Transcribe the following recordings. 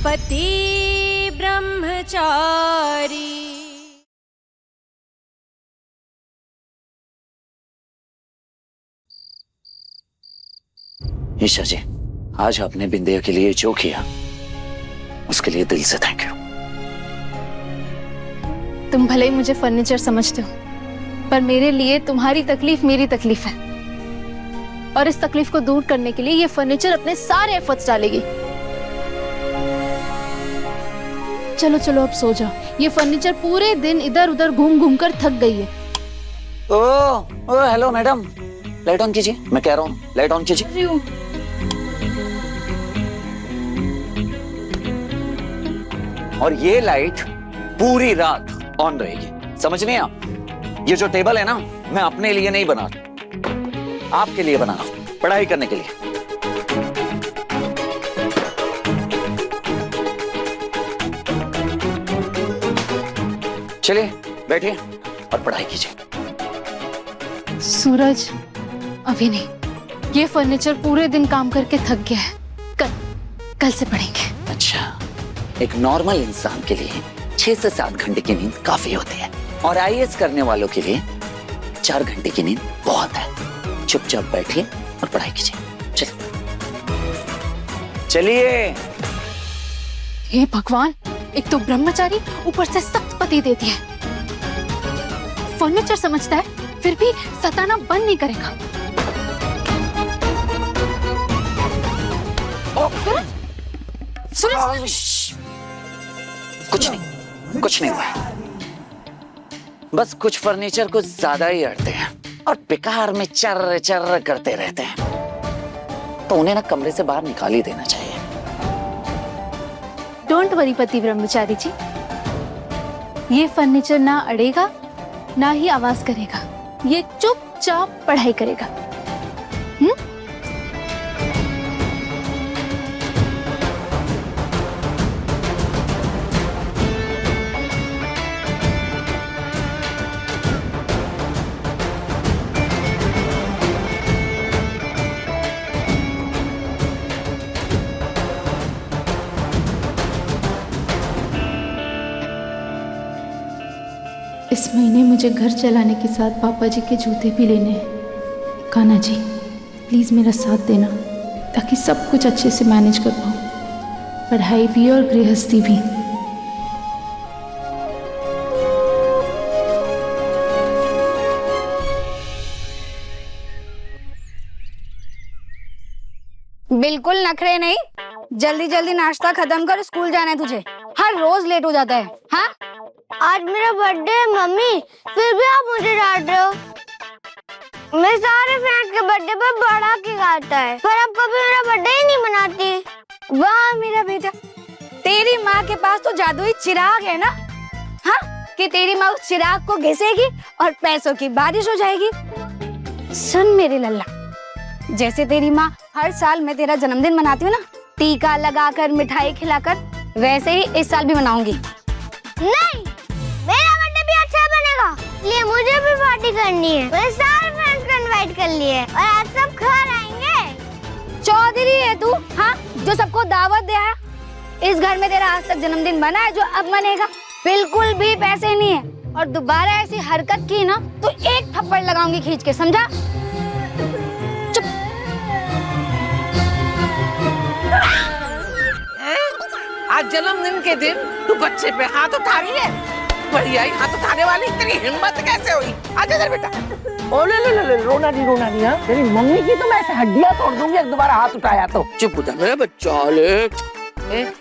पति ब्रह्मचारी। ईशा जी, आज आपने बिंदिया के लिए जो किया उसके लिए दिल से थैंक यू। तुम भले ही मुझे फर्नीचर समझते हो, पर मेरे लिए तुम्हारी तकलीफ मेरी तकलीफ है, और इस तकलीफ को दूर करने के लिए ये फर्नीचर अपने सारे एफर्ट्स डालेगी। चलो चलो अब सो जाओ, ये फर्नीचर पूरे दिन इधर उधर घूम घूम कर थक गई है। ओ हेलो मैडम, लाइट ऑन कीजिए, मैं कह रहा हूँ लाइट ऑन कीजिए। और ये लाइट पूरी रात ऑन रहेगी, समझ नहीं आप? ये जो टेबल है ना, मैं अपने लिए नहीं बना रहा, आपके लिए बना रहा हूं, पढ़ाई करने के लिए। चलिए बैठिए और पढ़ाई कीजिए। सूरज, अभी नहीं, ये फर्नीचर पूरे दिन काम करके थक गया है, कल से पढ़ेंगे। अच्छा, एक नॉर्मल इंसान के लिए 6 से 7 घंटे की नींद काफी होती है, और आईएएस करने वालों के लिए 4 घंटे की नींद बहुत है। चुपचाप बैठिए और पढ़ाई कीजिए। चलिए। हे भगवान, एक तो ब्रह्मचारी, ऊपर से सख्त पति देती है। फर्नीचर समझता है, फिर भी सताना बंद नहीं करेगा। सूरज, कुछ नहीं हुआ, बस कुछ फर्नीचर कुछ ज्यादा ही अड़ते हैं और बेकार में चर्र चर्र करते रहते हैं, तो उन्हें ना कमरे से बाहर निकाल ही देना चाहिए। डोंट वरी पति ब्रह्मचारी जी, ये फर्नीचर ना अड़ेगा ना ही आवाज करेगा, ये चुपचाप पढ़ाई करेगा। इस महीने मुझे घर चलाने के साथ पापा जी के जूते भी लेने हैं। कान्हा जी, प्लीज़ मेरा साथ देना, ताकि सब कुछ अच्छे से मैनेज कर पाऊँ, पढ़ाई भी और गृहस्थी भी। बिल्कुल नखरे नहीं, जल्दी जल्दी नाश्ता खत्म कर, स्कूल जाना है तुझे। हर रोज लेट हो जाता है। हाँ, आज मेरा बर्थडे है मम्मी, फिर भी आप मुझे डांट रहे हो। मैं सारे फ्रेंड्स के बर्थडे पर बड़ा केक आता है, पर आप कभी मेरा बर्थडे ही नहीं मनाती। वाह मेरा बेटा, तेरी माँ के पास तो जादुई चिराग है ना, हाँ, कि तेरी माँ उस चिराग को घिसेगी और पैसों की बारिश हो जाएगी। सुन मेरे लल्ला, जैसे तेरी माँ हर साल मैं तेरा जन्मदिन मनाती हूँ ना, टीका लगाकर मिठाई खिलाकर, वैसे ही इस साल भी मनाऊंगी। नहीं, मेरा बर्थडे भी अच्छा बनेगा, इसलिए मुझे भी पार्टी करनी है। मैंने सारे फ्रेंड्स को इनवाइट कर लिए और आज सब घर आएंगे। चौधरी है तू, हाँ, जो सबको दावत दे है। इस घर में तेरा आज तक जन्मदिन बना है, जो अब मनेगा। बिल्कुल भी पैसे नहीं है, और दोबारा ऐसी हरकत की ना तो एक थप्पड़ लगाऊंगी खींच के, समझा? चुप। आज जन्मदिन के दिन तू बच्चे पे हाथ उठा रही है? बढ़िया ही हाथ उठाने वाली, तेरी हिम्मत कैसे हुई? आजा इधर बेटा। ओ ले रोना नहीं हाँ? तेरी मम्मी की तो मैं ऐसे हड्डियां तोड़ दूंगी एक दोबारा हाथ उठाया तो। चुप हो जा मेरा बच्चा।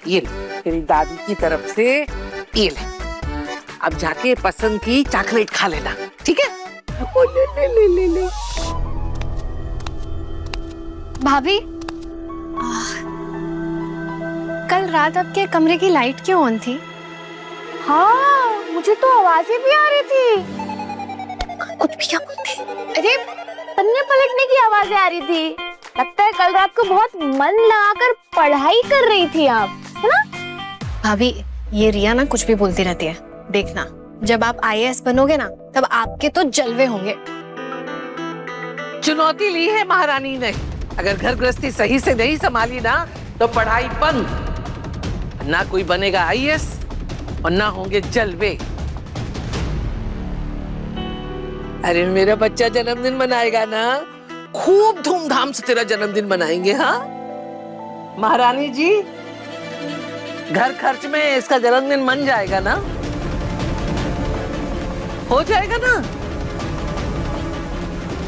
ये ले तेरी दादी की तरफ से, ये ले, अब जाके पसंद की चॉकलेट खा लेना, ठीक है? ओ ले। भाभी, कल रात आपके कमरे की लाइट क्यों ऑन थी? हाँ, मुझे तो आवाजें भी आ रही थी। कुछ भी क्या बोलते? अरे, पन्ने पलटने की आवाजें आ रही थी। लगता है कल रात को बहुत मन लगाकर पढ़ाई कर रही थी आप, है ना? भाभी, ये रिया ना कुछ भी बोलती रहती है। देखना, जब आप आईएएस बनोगे ना, तब आपके तो जलवे होंगे। चुनौती ली है महारानी ने, अगर घर गृहस्थी सही से नहीं संभाली ना तो पढ़ाई बंद। ना कोई बनेगा आईएएस और ना होंगे जलवे। अरे मेरा बच्चा जन्मदिन मनाएगा ना, खूब धूमधाम से तेरा जन्मदिन मनाएंगे। हाँ महारानी जी, घर खर्च में इसका जन्मदिन मन जाएगा ना, हो जाएगा ना?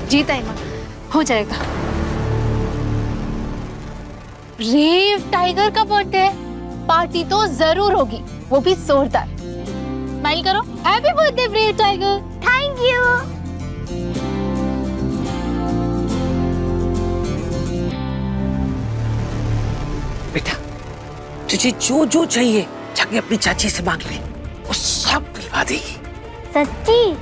जी ताई माँ, हो जाएगा। रेव टाइगर का बर्थडे है, पार्टी तो जरूर होगी, वो भी जोरदार। स्माइल करो। Happy birthday Rev Tiger. Thank you. बेटा तुझे जो जो चाहिए जाके अपनी चाची से मांग ले, वो सब दिलवा देगी। सच्ची?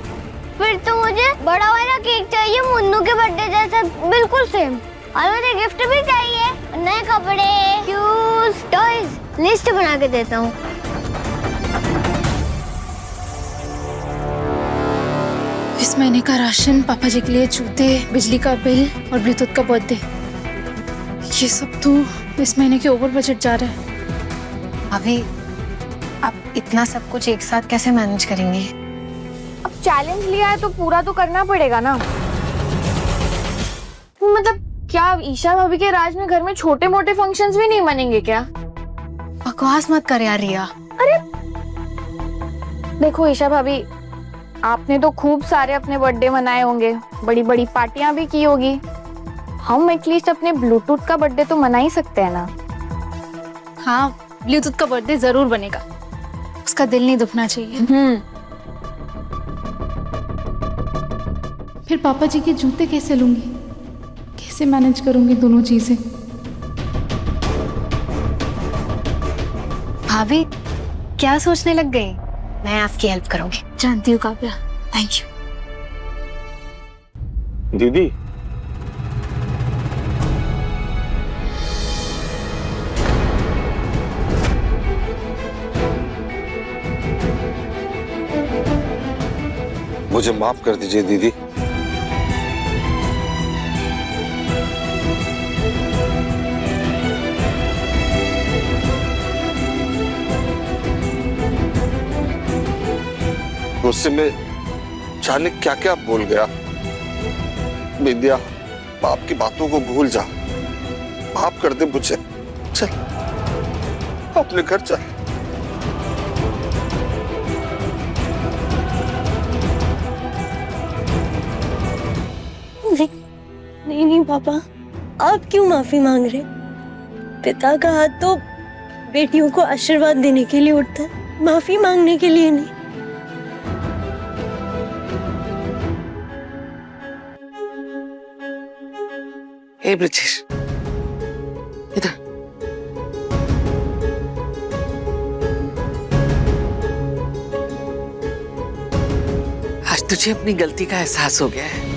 फिर तो मुझे बड़ा वाला केक चाहिए, मुन्नू के बर्थडे जैसा बिल्कुल सेम। और मुझे गिफ्ट भी चाहिए, नए कपड़े, शूज, टॉयज। लिस्ट बना के देता हूँ। इस महीने का राशन, पापा जी के लिए जूते, बिजली का बिल और ब्लूटूथ का बर्थडे, ये सब तो इस महीने के ओवर बजट जा रहा है। अभी आप इतना सब कुछ एक साथ कैसे मैनेज करेंगे? अब चैलेंज लिया है तो पूरा तो करना पड़ेगा ना। मतलब क्या ईशा भाभी के राज में घर में छोटे मोटे फंक्शंस भी नहीं मनेंगे क्या? बकवास मत कर यार रिया। अरे देखो ईशा भाभी, आपने तो खूब सारे अपने बर्थडे मनाए होंगे, बड़ी बड़ी पार्टियां भी की होगी। हम एटलीस्ट अपने ब्लूटूथ का बर्थडे तो मना ही सकते हैं ना। हाँ, ब्लूटूथ का बर्थडे जरूर बनेगा, उसका दिल नहीं दुखना चाहिए। फिर पापा जी के जूते कैसे लूंगी, कैसे मैनेज करूंगी दोनों चीजें? भाभी क्या सोचने लग गई? मैं आपकी हेल्प करूंगी। जानती हूँ काव्या, थैंक यू। दीदी, मुझे माफ कर दीजिए दीदी। गुस्से में जाने क्या क्या बोल गया। विद्या, बाप की बातों को भूल जा, माफ कर दे मुझे। चल अपने घर चल। नहीं नहीं पापा, आप क्यों माफी मांग रहे? पिता का हाथ तो बेटियों को आशीर्वाद देने के लिए उठता है, माफी मांगने के लिए नहीं। हे ब्रिजेश, इधर। आज तुझे अपनी गलती का एहसास हो गया है,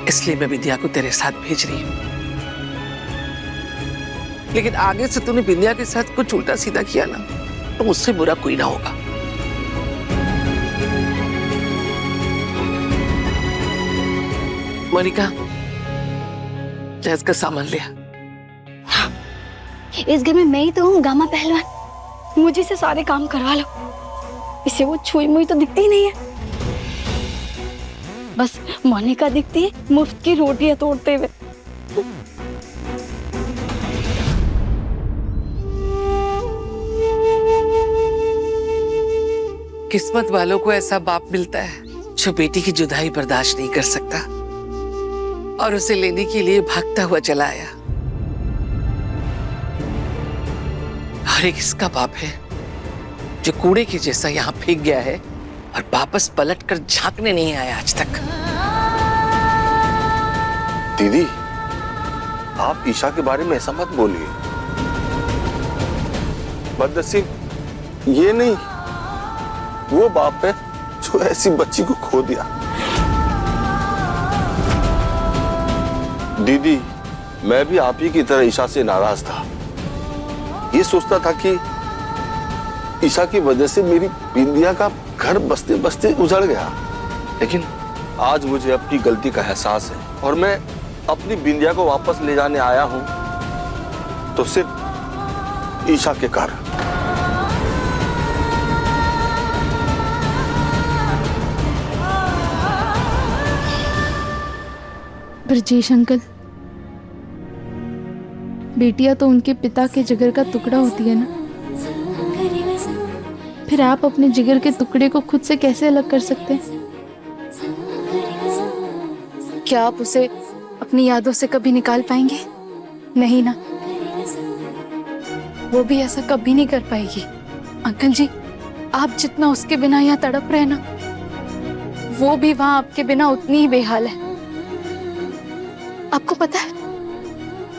इसलिए मैं विद्या को तेरे साथ भेज रही हूं। लेकिन आगे से तूने विद्या के साथ कुछ उल्टा सीधा किया ना, तो मुझसे बुरा कोई ना होगा। मोनिका, जहाज का सामान लिया। इस घर में मैं ही तो हूँ गामा पहलवान, मुझे से सारे काम करवा लो। इसे वो छुई मुई तो दिखती ही नहीं है, बस मोनिका दिखती है मुफ्त की रोटियां तोड़ते हुए। किस्मत वालों को ऐसा बाप मिलता है जो बेटी की जुदाई बर्दाश्त नहीं कर सकता और उसे लेने के लिए भागता हुआ चला आया। और एक इसका बाप है जो कूड़े के जैसा यहाँ फेंक गया है और वापस पलटकर झांकने नहीं आया आज तक। दीदी, आप ईशा के बारे में ऐसा मत बोलिए। बदनसीब ये नहीं, वो बाप है जो ऐसी बच्ची को खो दिया। दीदी, मैं भी आप ही की तरह ईशा से नाराज था। ये सोचता था कि ईशा की वजह से मेरी बिंदिया का घर बसते बसते उजड़ गया। लेकिन आज मुझे अपनी गलती का एहसास है और मैं अपनी बिंदिया को वापस ले जाने आया हूं तो सिर्फ ईशा के कारण। ब्रजेश अंकल, बेटियां तो उनके पिता के जिगर का टुकड़ा होती है ना, फिर आप अपने जिगर के टुकड़े को खुद से कैसे अलग कर सकते हैं? क्या आप उसे अपनी यादों से कभी निकाल पाएंगे? नहीं ना, वो भी ऐसा कभी नहीं कर पाएगी। अंकल जी, आप जितना उसके बिना यहाँ तड़प रहे ना, वो भी वहां आपके बिना उतनी ही बेहाल है। आपको पता है,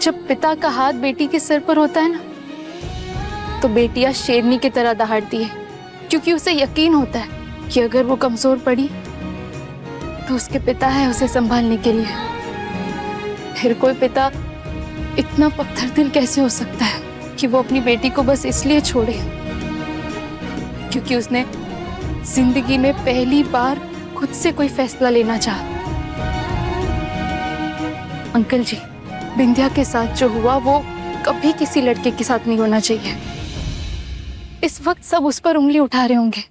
जब पिता का हाथ बेटी के सिर पर होता है ना, तो बेटियां शेरनी की तरह दहाड़ती है, क्योंकि उसे यकीन होता है कि अगर वो कमजोर पड़ी तो उसके पिता है उसे संभालने के लिए। फिर कोई पिता इतना पत्थर दिल कैसे हो सकता है कि वो अपनी बेटी को बस इसलिए छोड़े क्योंकि उसने जिंदगी में पहली बार खुद से कोई फैसला लेना चाहा। अंकल जी, बिंदिया के साथ जो हुआ वो कभी किसी लड़के के साथ नहीं होना चाहिए। इस वक्त सब उस पर उंगली उठा रहे होंगे,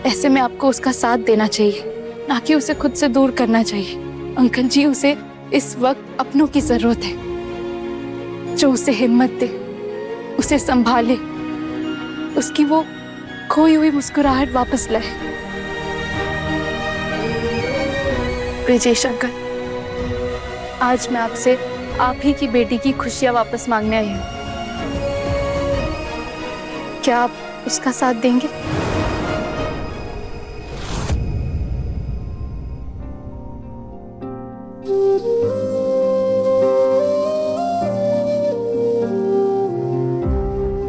ऐसे में आपको उसका साथ देना चाहिए, ना कि उसे खुद से दूर करना चाहिए। अंकल जी, उसे इस वक्त अपनों की जरूरत है, जो उसे हिम्मत दे, उसे संभाले, उसकी वो खोई हुई मुस्कुराहट वापस लाए। ब्रजेश अंकल, आज मैं आपसे आप ही की बेटी की खुशियां वापस मांगने आई हूँ। क्या आप उसका साथ देंगे?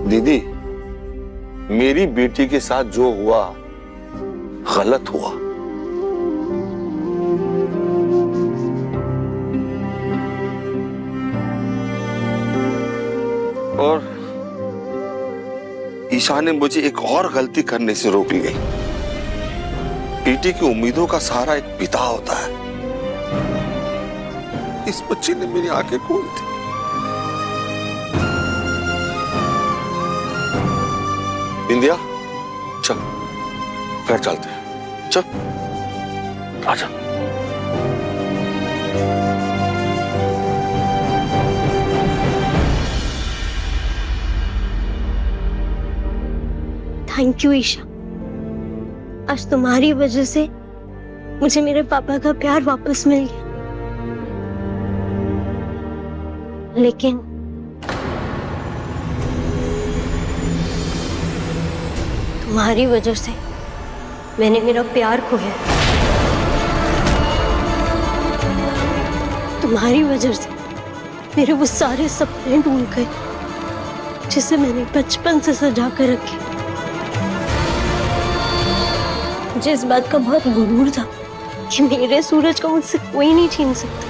दीदी, मेरी बेटी के साथ जो हुआ गलत हुआ। और ईशा ने मुझे एक और गलती करने से रोक ली। बेटी की उम्मीदों का सहारा एक पिता होता है। इस बच्चे ने मेरी आंखें खोल दी। बिंदिया, चल घर चलते हैं, चल आजा। थैंक यू ईशा, आज तुम्हारी वजह से मुझे मेरे पापा का प्यार वापस मिल गया। लेकिन तुम्हारी वजह से मैंने मेरा प्यार खोया। तुम्हारी वजह से मेरे वो सारे सपने टूट गए जिसे मैंने बचपन से सजा कर रखे। मुझे इस बात का बहुत गुरूर था कि मेरे सूरज को मुझसे कोई नहीं छीन सकता,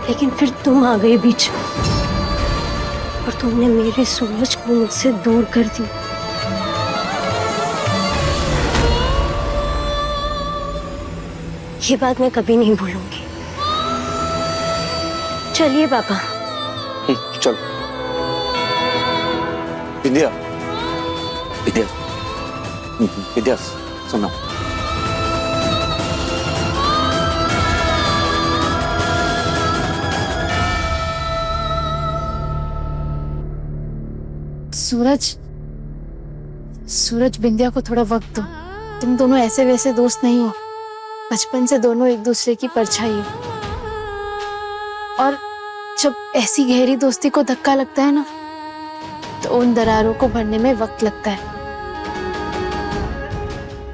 लेकिन फिर तुम आ गए बीच में और तुमने मेरे सूरज को मुझसे दूर कर दिया। ये बात मैं कभी नहीं भूलूंगी। चलिए पापा। चल विद्या, विद्या, विद्या, सुनो। सूरज, सूरज, बिंदिया को थोड़ा वक्त दो। तुम दोनों ऐसे वैसे दोस्त नहीं हो, बचपन से दोनों एक दूसरे की परछाई हो। और जब ऐसी गहरी दोस्ती को धक्का लगता है ना, तो उन दरारों को भरने में वक्त लगता है।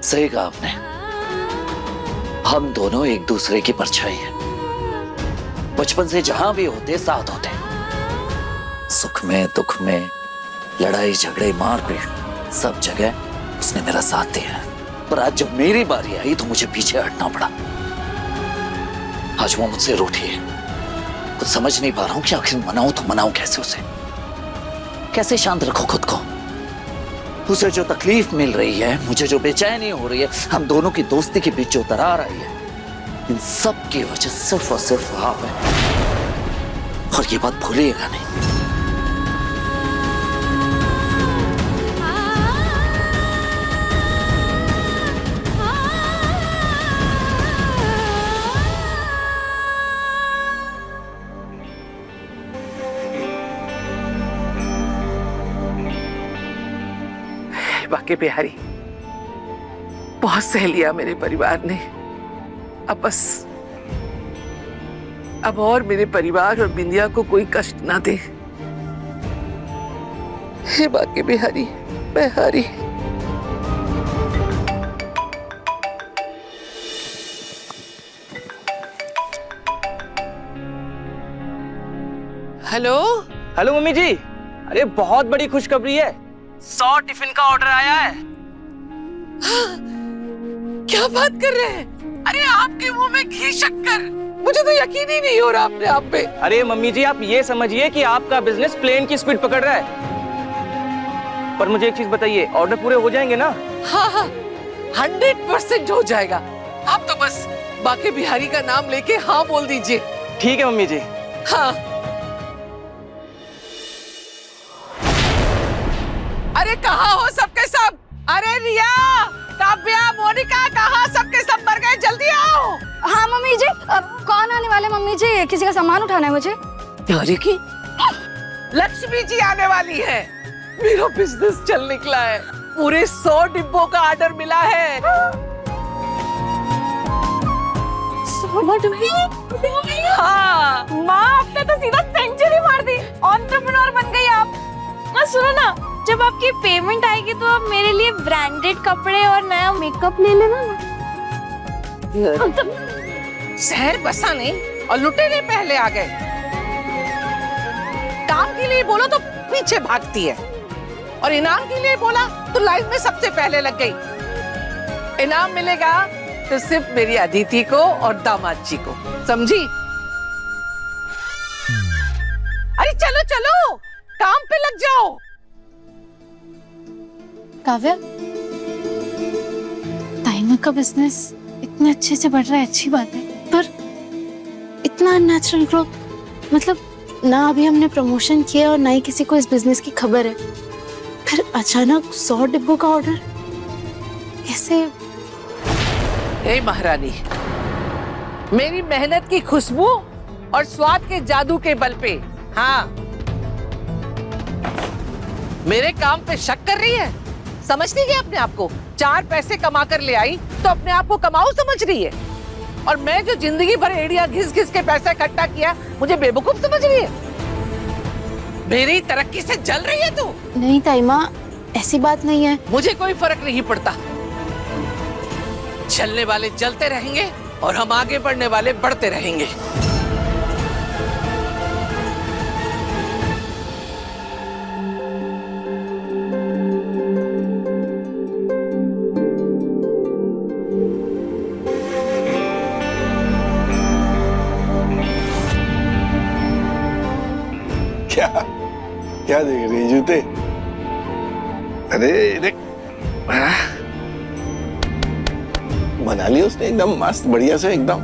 सही कहा आपने, हम दोनों एक दूसरे की परछाई हैं। बचपन से जहां भी होते साथ होते, सुख में दुख में, लड़ाई झगड़े मारपीट, सब जगह उसने मेरा साथ दिया है। पर आज जब मेरी बारी आई तो मुझे पीछे हटना पड़ा। आज वो मुझसे रूठी है। कुछ समझ नहीं पा रहा हूं कि आखिर मनाऊं तो मनाऊं कैसे उसे, कैसे शांत रखो खुद को। उसे जो तकलीफ मिल रही है, मुझे जो बेचैनी हो रही है, हम दोनों की दोस्ती के बीच जो दरार आई है, इन सब की वजह सिर्फ और सिर्फ आप है। और ये बात भूलिएगा नहीं। बाके बिहारी, बहुत सह लिया मेरे परिवार ने। अब बस अब और मेरे परिवार और बिंदिया को कोई कष्ट ना दे। हे बाके बिहारी, मैं हारी। हेलो हेलो मम्मी जी, अरे बहुत बड़ी खुशखबरी है, 100 टिफिन का ऑर्डर आया है। क्या बात कर रहे हैं? अरे आपके मुंह में घी शक्कर, मुझे तो यकीन ही नहीं हो रहा अपने आप पे। अरे मम्मी जी, आप ये समझिए कि आपका बिजनेस प्लेन की स्पीड पकड़ रहा है। पर मुझे एक चीज बताइए, ऑर्डर पूरे हो जाएंगे ना? हाँ, 100% हो जाएगा। आप तो बस बाके बिहारी का नाम लेके हाँ बोल दीजिए। ठीक है मम्मी जी। हाँ। अरे कहाँ हो सबके सब? अरे रिया, काव्या, मोनिका, कहाँ सबके सब मर गए? जल्दी आओ। हाँ मम्मी जी, कौन आने वाले मम्मी जी? किसी का सामान उठाना है मुझे। अरे की लक्ष्मी जी आने वाली है। मेरा बिजनेस चल निकला है, पूरे 100 डिब्बों का ऑर्डर मिला है। 100 डिब्बे? हाँ। माँ, आपने तो सीधा सेंचुरी मार दी। एंटरप्रेन्योर बन गई आप। माँ सुनो ना, जब आपकी पेमेंट आएगी तो आप मेरे लिए ब्रांडेड कपड़े और नया मेकअप ले लेना ना। शहर बसा नहीं और लुटेरे पहले आ गए। काम के लिए बोलो तो पीछे भागती है, और इनाम के लिए बोला तो लाइन में सबसे पहले लग गई। इनाम मिलेगा तो सिर्फ मेरी अदिति को और दामाद जी को, समझी? अरे चलो चलो, काम पे लग जाओ। काव्या, टाइमर का बिजनेस इतने अच्छे से बढ़ रहा है, अच्छी बात है, पर इतना अननेचुरल ग्रोथ, मतलब ना अभी हमने प्रमोशन किया और ना ही किसी को इस बिजनेस की खबर है, फिर अचानक 100 डिब्बों का ऑर्डर कैसे? हे महारानी, मेरी मेहनत की खुशबू और स्वाद के जादू के बल पे, हाँ, मेरे काम पे शक कर रही है? समझती है अपने आप को? 4 पैसे कमा कर ले आई तो अपने आप को कमाऊ समझ रही है, और मैं जो जिंदगी भर एड़िया घिस घिस के पैसा इकट्ठा किया, मुझे बेवकूफ समझ रही है? मेरी तरक्की से जल रही है तू? नहीं ताई माँ, ऐसी बात नहीं है। मुझे कोई फर्क नहीं पड़ता। चलने वाले चलते रहेंगे और हम आगे बढ़ने वाले बढ़ते रहेंगे। क्या क्या देख रही है? जूते? अरे देख, बना लिया उसने एकदम मस्त बढ़िया से एकदम।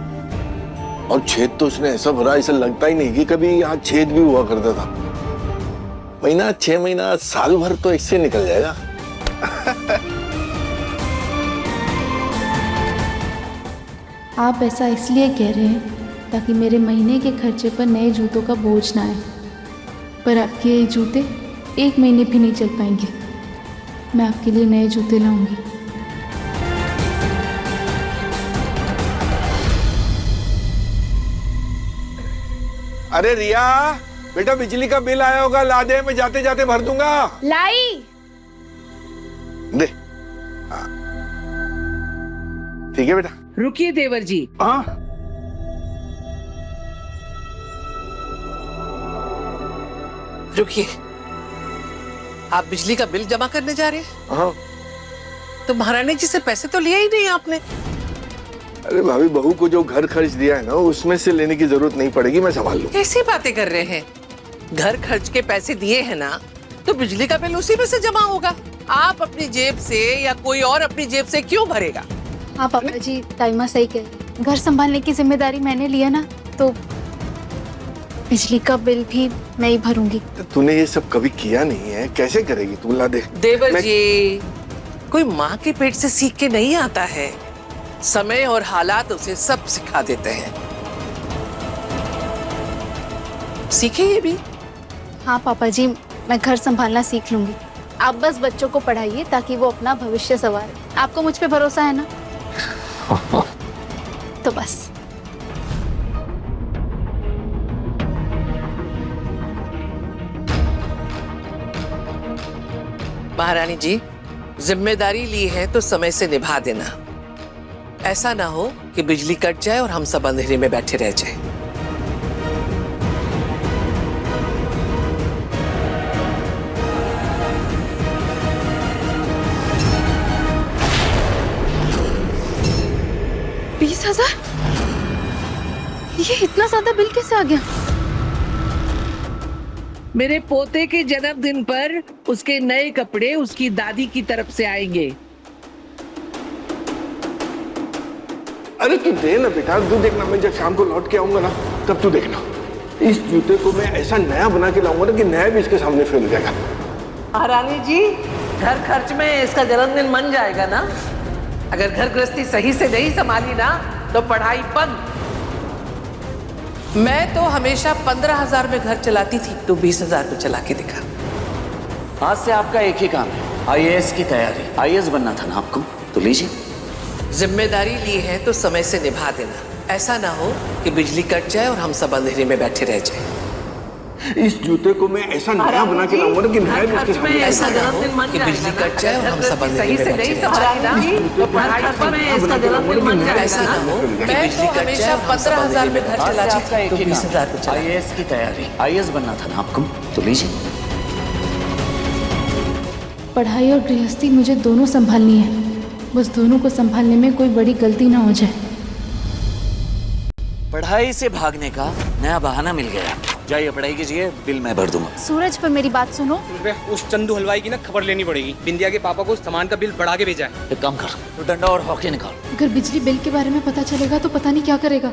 और छेद तो उसने ऐसा भरा, ऐसा लगता ही नहीं कि कभी यहाँ छेद भी हुआ करता था। महीना, 6 महीना, साल भर तो इससे निकल जाएगा। आप ऐसा इसलिए कह रहे हैं ताकि मेरे महीने के खर्चे पर नए जूतों का बोझ ना आए, पर आपके ये जूते 1 महीने भी नहीं चल पाएंगे। मैं आपके लिए नए जूते लाऊंगी। अरे रिया, बेटा बिजली का बिल आया होगा, ला दे, मैं जाते जाते भर दूंगा। लाई। दे। हाँ। ठीक है बेटा। रुकिए देवर जी। हाँ। रुकिए, आप बिजली का बिल जमा करने जा रहे हैं? हाँ। तो महारानी जी से पैसे तो लिए ही नहीं आपने। अरे भाभी, बहू को जो घर खर्च दिया है ना, उसमें से लेने की जरूरत नहीं पड़ेगी, मैं संभाल लूँ। कैसी बातें कर रहे हैं? घर खर्च के पैसे दिए हैं ना, तो बिजली का बिल उसी में से जमा होगा। आप अपनी जेब से या कोई और अपनी जेब से क्यों भरेगा? हाँ पापा जी, ताईमा सही कह रही है। घर संभालने की जिम्मेदारी मैंने लिया ना, तो बिजली का बिल भी मैं ही भरूंगी। तूने ये सब कभी किया नहीं है, कैसे करेगी तू? ला दे। देवर जी, कोई माँ के पेट से सीख के नहीं आता है, समय और हालात उसे सब सिखा देते हैं। सीखे ये भी। हाँ पापा जी, मैं घर संभालना सीख लूंगी। आप बस बच्चों को पढ़ाइए ताकि वो अपना भविष्य संवारे। आपको मुझ पे भरोसा है ना? तो बस। महारानी जी, जिम्मेदारी ली है तो समय से निभा देना। ऐसा ना हो कि बिजली कट जाए और हम सब अंधेरे में बैठे रह जाएं। ये इतना ज्यादा बिल कैसे आ गया? मेरे पोते के जन्मदिन पर उसके नए कपड़े उसकी दादी की तरफ से आएंगे। अरे तू दे ना बेटा, तू देखना, मैं जब शाम को लौट के आऊंगा ना तब तू देखना, इस जूते को मैं ऐसा नया बना के लाऊंगा ना कि नया भी इसके सामने फेल जाएगा। महारानी जी, घर खर्च में इसका जन्मदिन मन जाएगा ना। अगर घर गृहस्थी सही से नहीं संभाली ना तो पढ़ाई बंद। मैं तो हमेशा 15,000 में घर चलाती थी, तो 20,000 में चला के दिखा। आज से आपका एक ही काम है, आईएएस की तैयारी। आईएएस बनना था ना आपको, तो लीजिए। जिम्मेदारी ली है तो समय से निभा देना। ऐसा ना हो कि बिजली कट जाए और हम सब अंधेरे में बैठे रह जाएं। इस जूते को मैं ऐसा नया बना के लाऊंगा ना कि नया भी इसके सामने। ऐसा ना हो कि बिजली कट जाए और हम सब अंधेरे में बैठे रह जाएं। तो पढ़ाई पर इसका जन्मदिन मन जाए। ऐसा ना हो कि बिजली कट जाए और 15,000 में घर चलाती थी, तो 20,000 में चला। आईएएस की तैयारी। आईएएस बनना था ना आपको, तो लीजिए। पढ़ाई और गृहस्थी मुझे दोनों संभालनी है, बस दोनों को संभालने में कोई बड़ी गलती ना हो जाए। पढ़ाई से भागने का नया बहाना मिल गया। जाइए पढ़ाई कीजिए, बिल मैं भर दूंगा। सूरज, पर मेरी बात सुनो। उस चंदू हलवाई की ना खबर लेनी पड़ेगी। बिंदिया के पापा को सामान का बिल बढ़ा के भेजा है। एक काम कर, तो डंडा और हॉकी निकाल। अगर बिजली बिल के बारे में पता चलेगा तो पता नहीं क्या करेगा।